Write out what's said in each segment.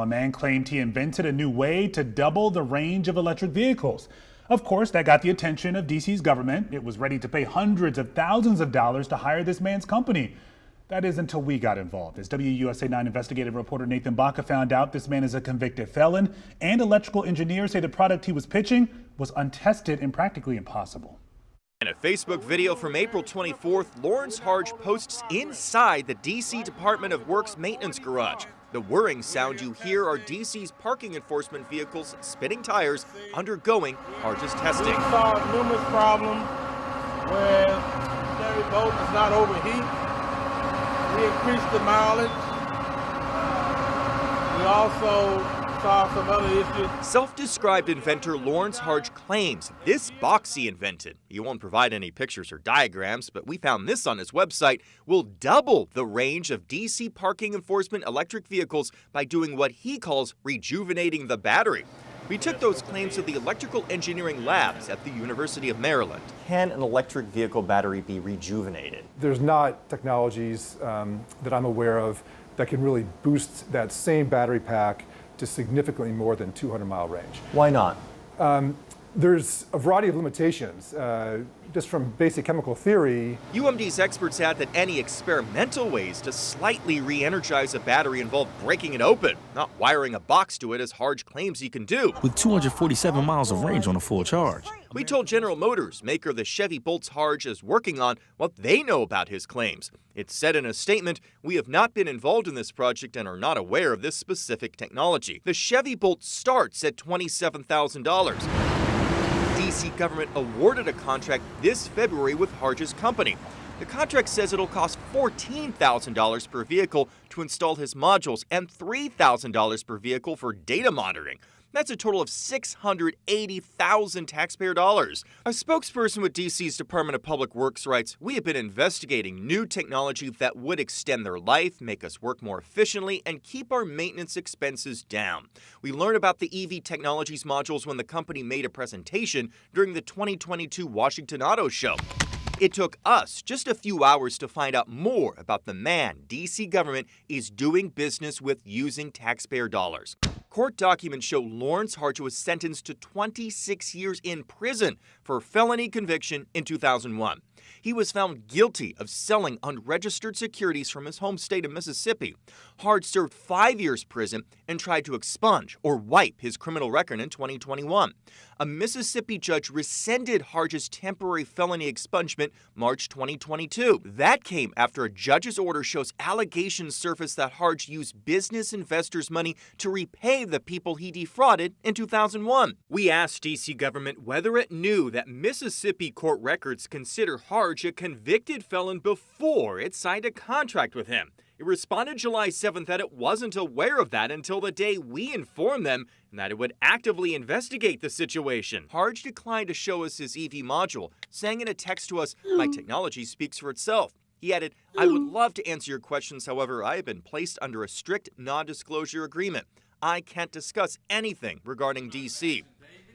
A man claimed he invented a new way to double the range of electric vehicles. Of course, that got the attention of DC's government. It was ready to pay hundreds of thousands of dollars to hire this man's company. That is until we got involved. As WUSA 9 investigative reporter Nathan Baca found out, this man is a convicted felon, and electrical engineers say the product he was pitching was untested and practically impossible. In a Facebook video from April 24th, Lawrence Harge posts inside the DC Department of Works maintenance garage. The whirring sound you hear are DC's parking enforcement vehicles spinning tires undergoing Harge's testing. We solved numerous problems where Chevy Bolt does not overheat. We increased the mileage. We also solved some other issues. Self-described inventor Lawrence Harge claims this box he invented, he won't provide any pictures or diagrams, but we found this on his website, will double the range of DC parking enforcement electric vehicles by doing what he calls rejuvenating the battery. We took those claims to the electrical engineering labs at the University of Maryland. Can an electric vehicle battery be rejuvenated? There's not technologies that I'm aware of that can really boost that same battery pack to significantly more than 200-mile range. Why not? There's a variety of limitations, just from basic chemical theory. UMD's experts add that any experimental ways to slightly re-energize a battery involve breaking it open, not wiring a box to it as Harge claims he can do. With 247 miles of range on a full charge. We told General Motors, maker of the Chevy Bolts Harge is working on, what they know about his claims. It said in a statement, "We have not been involved in this project and are not aware of this specific technology." The Chevy Bolt starts at $27,000. DC government awarded a contract this February with Harge's company. The contract says it'll cost $14,000 per vehicle to install his modules and $3,000 per vehicle for data monitoring. That's a total of $680,000 taxpayer dollars. A spokesperson with DC's Department of Public Works writes, "We have been investigating new technology that would extend their life, make us work more efficiently, and keep our maintenance expenses down. We learned about the EV Technologies modules when the company made a presentation during the 2022 Washington Auto Show. It took us just a few hours to find out more about the man DC government is doing business with using taxpayer dollars." Court documents show Lawrence Harge was sentenced to 26 years in prison for a felony conviction in 2001. He was found guilty of selling unregistered securities from his home state of Mississippi. Harge served 5 years prison and tried to expunge or wipe his criminal record in 2021. A Mississippi judge rescinded Harge's temporary felony expungement March 2022. That came after a judge's order shows allegations surfaced that Harge used business investors' money to repay the people he defrauded in 2001. We asked DC government whether it knew that Mississippi court records consider Harge a convicted felon before it signed a contract with him. It responded July 7th that it wasn't aware of that until the day we informed them and that it would actively investigate the situation. Harge declined to show us his EV module, saying in a text to us, "My technology speaks for itself." He added, "I would love to answer your questions, however, I have been placed under a strict non-disclosure agreement. I can't discuss anything regarding DC."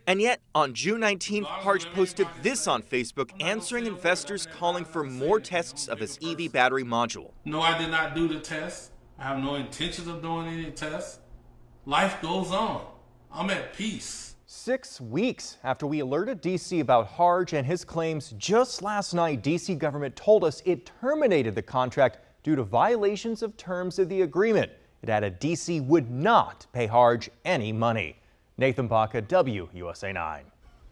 And yet, on June 19th, Harge posted this on Facebook, answering investors calling for more tests of his EV battery module. No, I did not do the test. I have no intentions of doing any tests. Life goes on. I'm at peace. 6 weeks after we alerted DC about Harge and his claims, just last night, DC government told us it terminated the contract due to violations of terms of the agreement. It added DC would not pay Harge any money. Nathan Baca, WUSA 9.